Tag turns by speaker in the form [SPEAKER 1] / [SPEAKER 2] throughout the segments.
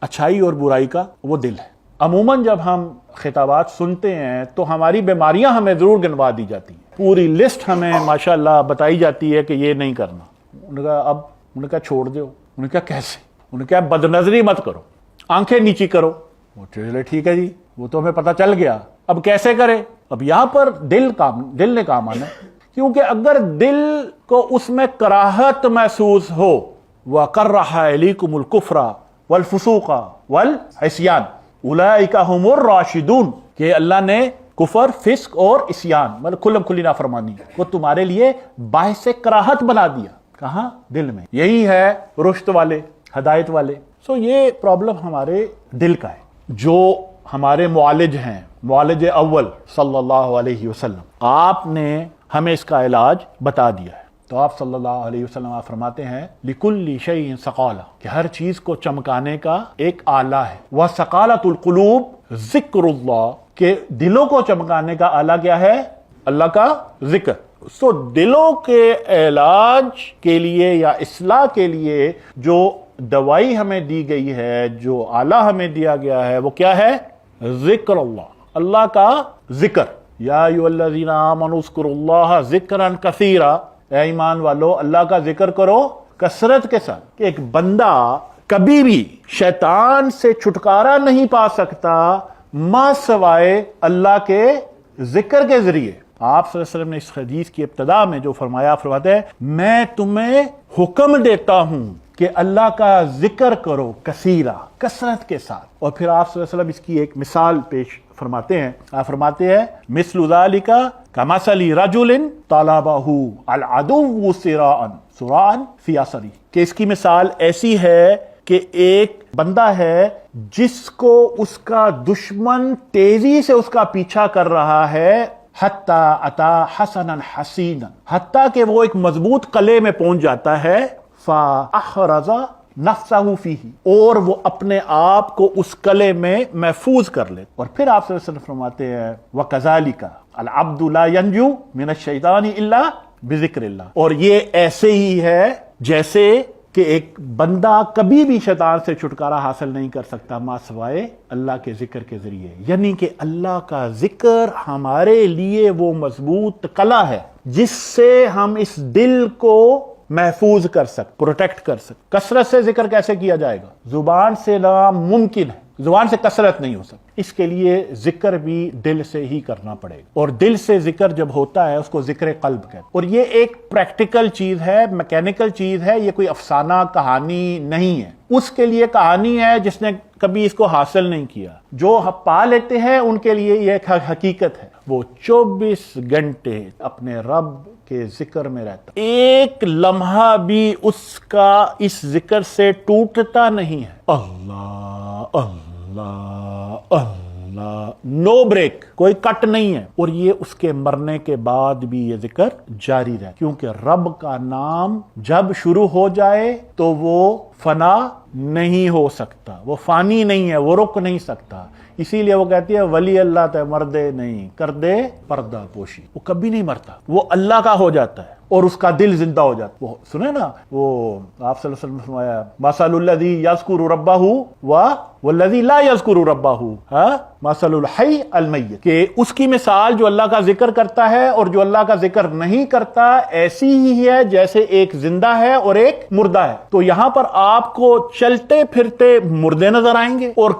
[SPEAKER 1] اچھائی اور برائی کا وہ دل ہے۔ عموماً جب ہم خطابات سنتے ہیں تو ہماری بیماریاں ہمیں ضرور گنوا دی جاتی ہیں، پوری لسٹ ہمیں ماشاءاللہ بتائی جاتی ہے کہ یہ نہیں کرنا۔ انہوں نے کہا انہوں نے کہا چھوڑ دو، انہوں نے کہا کیسے؟ انہوں نے کہا بد نظری مت کرو، آنکھیں نیچی کرو۔ وہ چلے ٹھیک ہے جی، وہ تو ہمیں پتہ چل گیا، اب کیسے کرے؟ اب یہاں پر دل نے کام آنا ہے، کیونکہ اگر دل کو اس میں کراہت محسوس ہو، وَقَرَّحَ عَلَيْكُمُ الْكُفْرَ وَالْفُسُوقَ وَالْعِصْيَانَ أُولَئِكَ هُمُ الرَّاشِدُونَ، کہ اللہ نے کفر، فسق اور عصیان مطلب کھلم کھلی نافرمانی کو تمہارے لیے باعث کراہت بنا دیا۔ کہاں؟ دل میں۔ یہی ہے رشد والے، ہدایت والے۔ یہ پرابلم ہمارے دل کا ہے۔ جو ہمارے معالج ہیں، معالج اول صلی اللہ علیہ وسلم، آپ نے ہمیں اس کا علاج بتا دیا ہے۔ تو آپ صلی اللہ علیہ وسلم آپ فرماتے ہیں لِكُلِّ شَيْءٍ ثَقَالَةٌ، کہ ہر چیز کو چمکانے کا ایک آلہ ہے۔ وَثَقَالَةُ الْقُلُوبِ ذِكْرُ اللَّهِ، کہ دلوں کو چمکانے کا آلہ کیا ہے؟ اللہ کا ذکر۔ دلوں کے علاج کے لیے یا اصلاح کے لیے جو دوائی ہمیں دی گئی ہے، جو آلہ ہمیں دیا گیا ہے، وہ کیا ہے؟ ذکر اللہ، اللہ کا ذکر۔ یا ایھا الذین آمنوا اذکروا اللہ ذکرا کثیرا، اے ایمان والو اللہ کا ذکر کرو کثرت کے ساتھ۔ کہ ایک بندہ کبھی بھی شیطان سے چھٹکارا نہیں پا سکتا ما سوائے اللہ کے ذکر کے ذریعے۔ آپ صلی اللہ علیہ وسلم نے اس حدیث کی ابتدا میں جو فرماتے ہیں میں تمہیں حکم دیتا ہوں کہ اللہ کا ذکر کرو کثیرا، کثرت کے ساتھ۔ اور پھر آپ صلی اللہ علیہ وسلم اس کی ایک مثال پیش فرماتے ہیں۔ آپ فرماتے ہیں مثل ذالک کمثل رجل طلبہ العدو سراعا فی عصری، کہ اس کی مثال ایسی ہے کہ ایک بندہ ہے جس کو اس کا دشمن تیزی سے اس کا پیچھا کر رہا ہے، حتی اتا حسنا حسینا، حتیٰ کہ وہ ایک مضبوط قلعے میں پہنچ جاتا ہے، فاحرز نفسہ فیہ، اور وہ اپنے آپ کو اس قلعے میں محفوظ کر لے۔ اور پھر آپ صلی اللہ علیہ وسلم فرماتے ہیں وَكَذَلِكَ الْعَبْدُ لَا يَنْجُو مِنَ الشَّيْطَانِ إِلَّا بِذِكْرِ اللَّهِ، اور یہ ایسے ہی ہے جیسے کہ ایک بندہ کبھی بھی شیطان سے چھٹکارا حاصل نہیں کر سکتا ما سوائے اللہ کے ذکر کے ذریعے۔ یعنی کہ اللہ کا ذکر ہمارے لیے وہ مضبوط قلعہ ہے جس سے ہم اس دل کو محفوظ کر سکتے، پروٹیکٹ کر سکتے۔ کثرت سے ذکر کیسے کیا جائے گا؟ زبان سے ناممکن ہے، زبان سے کثرت نہیں ہو سکتی۔ اس کے لیے ذکر بھی دل سے ہی کرنا پڑے گا، اور دل سے ذکر جب ہوتا ہے اس کو ذکر قلب کہتے ہیں۔ اور یہ ایک پریکٹیکل چیز ہے، میکینیکل چیز ہے، یہ کوئی افسانہ کہانی نہیں ہے۔ اس کے لیے کہانی ہے جس نے کبھی اس کو حاصل نہیں کیا۔ جو پا لیتے ہیں ان کے لیے یہ ایک حقیقت ہے، وہ 24 گھنٹے اپنے رب کے ذکر میں رہتا، ایک لمحہ بھی اس کا اس ذکر سے ٹوٹتا نہیں ہے۔ اللہ اللہ اللہ، نو بریک، کوئی کٹ نہیں ہے۔ اور یہ اس کے مرنے کے بعد بھی یہ ذکر جاری رہے، کیونکہ رب کا نام جب شروع ہو جائے تو وہ فنا نہیں ہو سکتا، وہ فانی نہیں ہے، وہ رک نہیں سکتا۔ اسی لیے وہ کہتی ہے ولی اللہ تے مردے نہیں کر دے پردہ پوشی، وہ کبھی نہیں مرتا، وہ اللہ کا ہو جاتا ہے اور اس کا دل زندہ ہو جاتا ہے۔ وہ سنے نا، وہ آپ صلی اللہ علیہ وسلم نے فرمایا مثل الذی یذکر ربہ والذی لا یذکر ربہ مثل الحی المیت، کہ اس کی مثال جو اللہ کا ذکر کرتا ہے اور جو اللہ کا ذکر نہیں کرتا ایسی ہی ہے جیسے ایک زندہ ہے اور ایک مردہ ہے۔ تو یہاں پر آپ کو چلتے پھرتے مردے نظر آئیں گے اور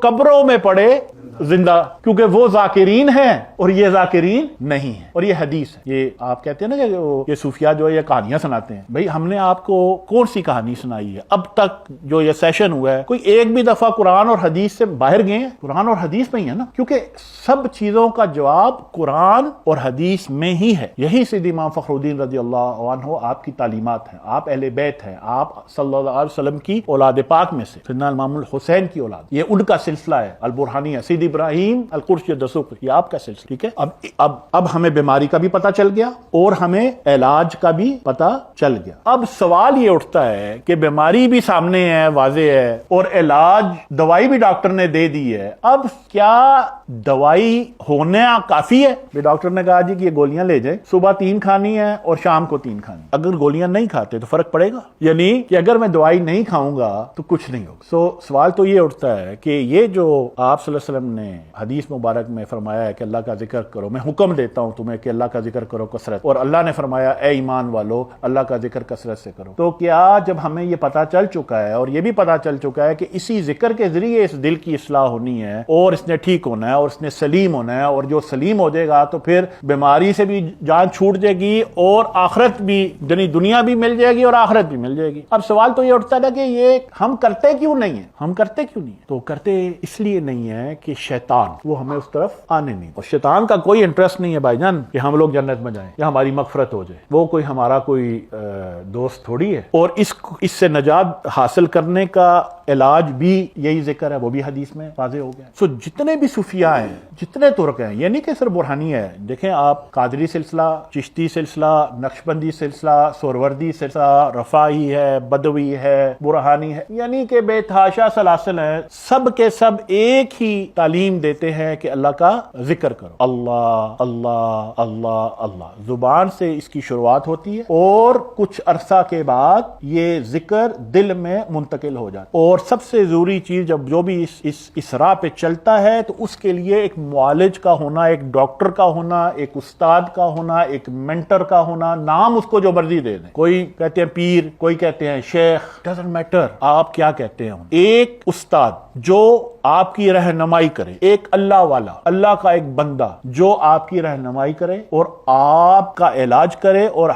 [SPEAKER 1] قبروں میں پڑے زندہ، کیونکہ وہ ذاکرین ہیں اور یہ ذاکرین نہیں ہیں۔ اور یہ حدیث ہے۔ یہ آپ کہتے ہیں نا کہ یہ صوفیاء جو ہے یہ کہانیاں سناتے ہیں، بھئی ہم نے آپ کو کون سی کہانی سنائی ہے اب تک جو یہ سیشن ہوا ہے؟ کوئی ایک بھی دفعہ قرآن اور حدیث سے باہر گئے ہیں؟ قرآن اور حدیث میں ہی ہے نا، کیونکہ سب چیزوں کا جواب قرآن اور حدیث میں ہی ہے۔ یہی سے امام فخر الدین رضی اللہ عنہ آپ کی تعلیمات ہیں، آپ اہل بیت ہیں، آپ صلی اللہ علیہ وسلم کی اولاد پاک میں سے، سیدنا امام الحسین کی اولاد، یہ ان کا سلسلہ ہے البرہانیہ، سیدی ابراہیم القرشی الدسوقی، یہ آپ کا سلسلہ، ٹھیک ہے۔ اب ہمیں بیماری کا بھی پتہ چل گیا اور ہمیں علاج کا بھی پتہ چل گیا۔ اب سوال یہ اٹھتا ہے کہ بیماری بھی سامنے ہے، واضح ہے، اور علاج دوائی بھی ڈاکٹر نے دے دی ہے، اب کیا دوائی ہونا کافی ہے؟ ڈاکٹر نے کہا جی کہ یہ گولیاں لے جائیں، صبح 3 کھانی ہے اور شام کو 3 کھانی۔ اگر گولیاں نہیں کھاتے تو فرق پڑے گا؟ یعنی کہ اگر میں دوائی نہیں کھاؤں گا تو کچھ نہیں ہوگا۔ سوال تو یہ اٹھتا ہے کہ یہ جو آپ صلی اللہ علیہ وسلم نے حدیث مبارک میں فرمایا ہے کہ اللہ کا ذکر کرو، میں حکم دیتا ہوں تمہیں کہ اللہ کا ذکر کرو کثرت، اور اللہ نے فرمایا اے ایمان والو اللہ کا ذکر کثرت سے کرو، تو کیا جب ہمیں یہ پتا چل چکا ہے اور یہ بھی پتا چل چکا ہے کہ اسی ذکر کے ذریعے اس دل کی اصلاح ہونی ہے اور اس نے ٹھیک ہونا ہے اور اس نے سلیم ہونا ہے، اور جو سلیم ہو جائے گا تو پھر بیماری سے بھی جان چھوٹ جائے گی اور آخرت بھی، یعنی دنیا بھی مل جائے گی اور آخرت بھی مل جائے گی۔ اب سوال تو یہ اٹھتا ہے کہ یہ ہم کرتے کیوں نہیں ہیں؟ ہم کرتے کیوں نہیں ہیں؟ تو کرتے اس لیے نہیں ہے کہ شیطان وہ ہمیں اس طرف آنے نہیں، اور شیطان کا کوئی انٹرسٹ نہیں ہے بھائی جان کہ ہم لوگ جنت میں جائیں یا ہماری مغفرت ہو جائے، وہ کوئی ہمارا کوئی دوست تھوڑی ہے۔ اور اس سے نجات حاصل کرنے کا علاج بھی یہی ذکر ہے، وہ بھی حدیث میں واضح ہو گیا۔ جتنے بھی صوفیاء ہیں، جتنے ترک ہیں، یہ نہیں کہ صرف برہانی ہے، دیکھیں آپ قادری سلسلہ، چشتی سلسلہ، نقشبندی سلسلہ، سوروردی سلسلہ، رفاعی ہے، بدوی ہے، برہانی ہے، یعنی کہ بے تحاشا سلاسل ہیں، سب کے سب ایک ہی تعلیم دیتے ہیں کہ اللہ کا ذکر کرو، اللہ اللہ اللہ اللہ، زبان سے اس کی شروعات ہوتی ہے اور کچھ عرصہ کے بعد یہ ذکر دل میں منتقل ہو جاتا ہے۔ اور سب سے ضروری چیز جب جو بھی اس راہ پہ چلتا ہے تو اس کے لیے ایک معالج کا ہونا، ایک ڈاکٹر کا ہونا، ایک استاد کا ہونا، ایک مینٹر کا ہونا، نام اس کو جو مرضی دے دیں، کوئی کہتے ہیں پیر، کوئی کہتے ہیں شیخ، ڈزنٹ میٹر آپ کیا کہتے ہیں، ایک استاد جو آپ کی رہنمائی کرے، ایک اللہ والا، اللہ کا ایک بندہ جو آپ کی رہنمائی کرے اور آپ کا علاج کرے اور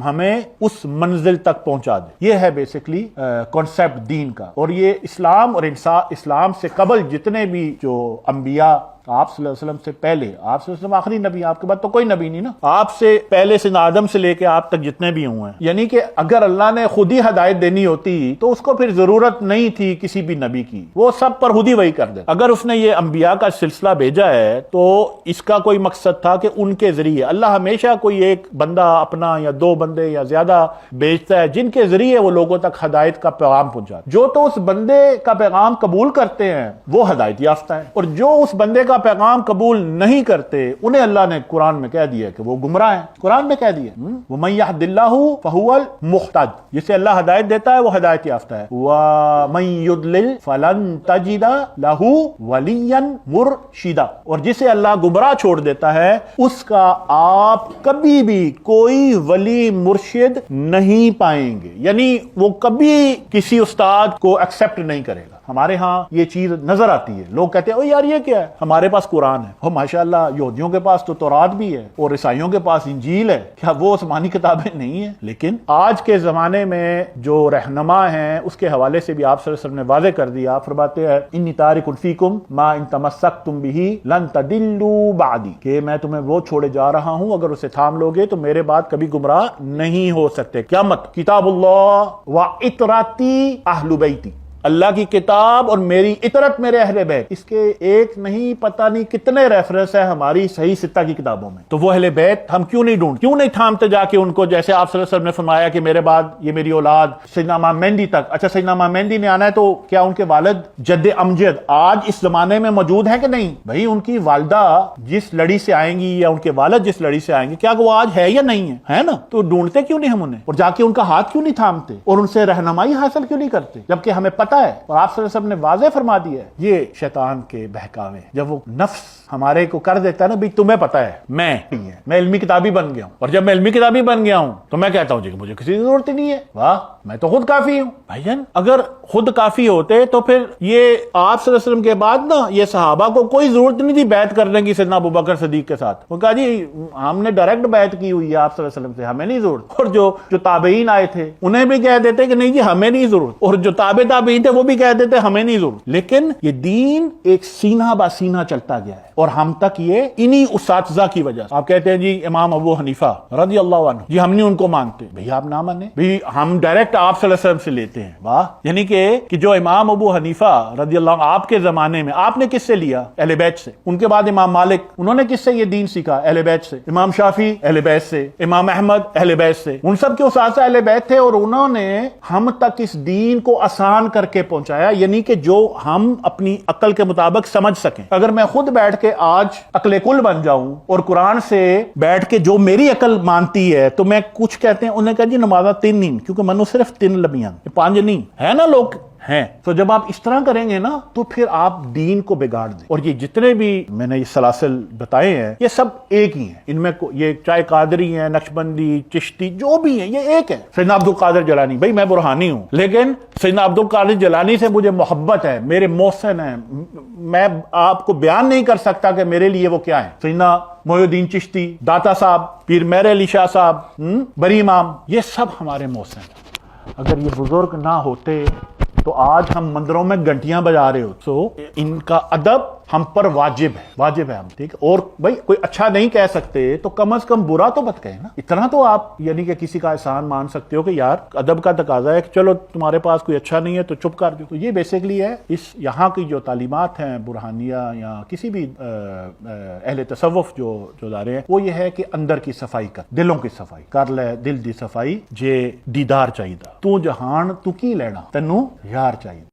[SPEAKER 1] ہمیں اس منزل تک پہنچا دے، یہ ہے بیسیکلی کانسیپٹ دین کا۔ اور یہ اسلام اور اسلام سے قبل جتنے بھی جو انبیاء آپ صلی اللہ علیہ وسلم سے پہلے، آپ صلی اللہ علیہ وسلم آخری نبی، آپ کے بعد تو کوئی نبی نہیں نا، آپ سے پہلے سے آدم سے لے کے آپ تک جتنے بھی ہوئے ہیں، یعنی کہ اگر اللہ نے خود ہی ہدایت دینی ہوتی تو اس کو پھر ضرورت نہیں تھی کسی بھی نبی کی، وہ سب پر خود ہی وہی کر دے۔ اگر اس نے یہ انبیاء کا سلسلہ بھیجا ہے تو اس کا کوئی مقصد تھا کہ ان کے ذریعے، اللہ ہمیشہ کوئی ایک بندہ اپنا یا 2 بندے یا زیادہ بھیجتا ہے جن کے ذریعے وہ لوگوں تک ہدایت کا پیغام پہنچاتا ہے۔ جو تو اس بندے کا پیغام قبول کرتے ہیں وہ ہدایت یافتہ ہے، اور جو اس بندے کا پیغام قبول نہیں کرتے انہیں اللہ نے قرآن میں کہہ دیا کہ وہ گمراہ ہیں، قرآن میں کہہ دیا وَمَن يَهْدِ اللَّهُ فَهُوَ الْمُهْتَدِ، جسے اللہ ہدایت دیتا ہے وہ ہدایت یافتہ ہے، وَمَن يُضْلِلْ فَلَن تَجِدَ لَهُ وَلِيًّا مُرْشِدًا، اور جسے اللہ گمراہ چھوڑ دیتا ہے اس کا آپ کبھی بھی کوئی ولی مرشد نہیں پائیں گے، یعنی وہ کبھی کسی استاد کو ایکسپٹ نہیں کرے گا۔ ہمارے ہاں یہ چیز نظر آتی ہے، لوگ کہتے ہیں او یار یہ کیا ہے، ہمارے پاس قرآن ہے، اور ماشاءاللہ یہودیوں کے پاس تو تورات بھی ہے اور عیسائیوں کے پاس انجیل ہے، کیا وہ آسمانی کتابیں نہیں ہیں؟ لیکن آج کے زمانے میں جو رہنما ہیں اس کے حوالے سے بھی آپ صلی اللہ علیہ وسلم نے واضح کر دیا، آپ فرماتے ہیں انی تارک فیکم ما ان تمسکتم بہ لن تضلوا بعدی، کہ میں تمہیں وہ چھوڑے جا رہا ہوں اگر اسے تھام لوگے تو میرے بعد کبھی گمراہ نہیں ہو سکتے۔ قیامت کتاب اللہ و اطراتی اہل بیتی، اللہ کی کتاب اور میری اطرت میرے اہل بیت، اس کے ایک نہیں پتہ نہیں کتنے ریفرنس ہیں ہماری صحیح ستہ کی کتابوں میں۔ تو وہ اہل بیت ہم کیوں نہیں تھامتے جا کے ان کو، جیسے آپ صلی اللہ علیہ وسلم نے فرمایا کہ میرے بعد یہ میری اولاد سیدنا امام مہدی تک، اچھا سیدنا امام مہدی نے آنا ہے تو کیا ان کے والد جد امجد آج اس زمانے میں موجود ہیں کہ نہیں؟ بھائی ان کی والدہ جس لڑی سے آئیں گی یا ان کے والد جس لڑی سے آئیں گے کیا وہ آج ہے یا نہیں ہے نا؟ تو ڈھونڈتے کیوں نہیں ہم انہیں، اور جا کے ان کا ہاتھ کیوں نہیں تھامتے اور ان سے رہنمائی حاصل کیوں نہیں کرتے، جبکہ ہمیں پتہ ہے اور آپ صلی اللہ علیہ وسلم نے واضح فرما دیا ہے یہ شیطان کے بہکاوے، جب وہ نفس ہمارے کو کر دیتا ہے نا بھی تمہیں پتہ ہے میں علمی کتابی بن گیا ہوں، اور جب میں علمی کتابی بن گیا ہوں تو میں کہتا ہوں جی کہ مجھے کسی کی ضرورت ہی نہیں ہے، واہ میں تو خود کافی ہوں۔ بھائی جان اگر خود کافی ہوتے تو پھر یہ آپ صلی اللہ علیہ وسلم کے بعد نا یہ صحابہ کو کوئی ضرورت نہیں تھی بیعت کرنے کی سیدنا ابوبکر صدیق کے ساتھ، وہ کہا جی ہم نے ڈائریکٹ بیعت کی ہوئی ہے آپ صلی اللہ علیہ وسلم سے، ہمیں نہیں ضرورت۔ اور جو تابعین آئے تھے انہیں بھی کہہ دیتے کہ نہیں جی ہمیں نہیں ضرورت، اور جو تابعین مبلغین تھے وہ بھی کہتے تھے ہمیں نہیں ضرورت، لیکن یہ دین ایک سینہ با سینہ چلتا گیا ہے اور ہم تک یہ انہی اساتذہ کی وجہ سے۔ آپ کہتے ہیں جی امام ابو حنیفہ رضی اللہ عنہ، جی ہم نہیں ان کو مانتے، بھئی آپ نہ مانیں، بھئی ہم ڈائریکٹ آپ صلی اللہ علیہ وسلم سے لیتے ہیں۔ واہ، یعنی کہ جو امام ابو حنیفہ رضی اللہ عنہ آپ کے زمانے میں آپ نے کس سے لیا؟ اہل بیت سے۔ ان کے بعد امام مالک، انہوں نے کس سے یہ دین سیکھا؟ اہل بیت سے۔ امام شافعی اہل بیت سے، امام احمد اہل بیت سے، ان سب کے اساتذہ اہل بیت تھے اور انہوں نے ہم تک اس دین کو آسان کر کے پہنچایا، یعنی کہ جو ہم اپنی عقل کے مطابق سمجھ سکیں۔ اگر میں خود بیٹھ کے آج عقل کل بن جاؤں اور قرآن سے بیٹھ کے جو میری عقل مانتی ہے تو میں کچھ کہتے ہیں، انہیں کہا جی نمازہ تین نہیں، کیونکہ منو صرف تین لبیاں، پانچ نہیں ہے نا لوگ ہیں۔ تو جب آپ اس طرح کریں گے نا تو پھر آپ دین کو بگاڑ دیں۔ اور یہ جتنے بھی میں نے یہ سلاسل بتائے ہیں یہ سب ایک ہی ہیں، ان میں یہ چاہے قادری ہیں، نقشبندی، چشتی، جو بھی ہیں یہ ایک ہے۔ سیدنا عبد القادر جیلانی، بھائی میں برہانی ہوں لیکن سیدنا عبد القادر جیلانی سے مجھے محبت ہے، میرے محسن ہیں، میں آپ کو بیان نہیں کر سکتا کہ میرے لیے وہ کیا ہے۔ سیدنا محی الدین چشتی، داتا صاحب، پیر مہر علی شاہ صاحب، بری امام، یہ سب ہمارے محسن ہیں۔ اگر یہ بزرگ نہ ہوتے تو آج ہم مندروں میں گھنٹیاں بجا رہے ہو۔ سو ان کا ادب ہم پر واجب ہے ہم، ٹھیک ہے۔ اور بھائی کوئی اچھا نہیں کہہ سکتے تو کم از کم برا تو مت کہیں نا، اتنا تو آپ یعنی کہ کسی کا احسان مان سکتے ہو کہ یار ادب کا تقاضا ہے کہ چلو تمہارے پاس کوئی اچھا نہیں ہے تو چپ کر دو۔ تو یہ بیسیکلی ہے اس یہاں کی جو تعلیمات ہیں برہانیہ یا کسی بھی اہل تصوف جو ادارے ہیں، وہ یہ ہے کہ اندر کی صفائی کر، دلوں کی صفائی کر لے، دل دی صفائی جے دیدار چاہیے، تو جہان تو کی لینا، تینوں یار چاہیے۔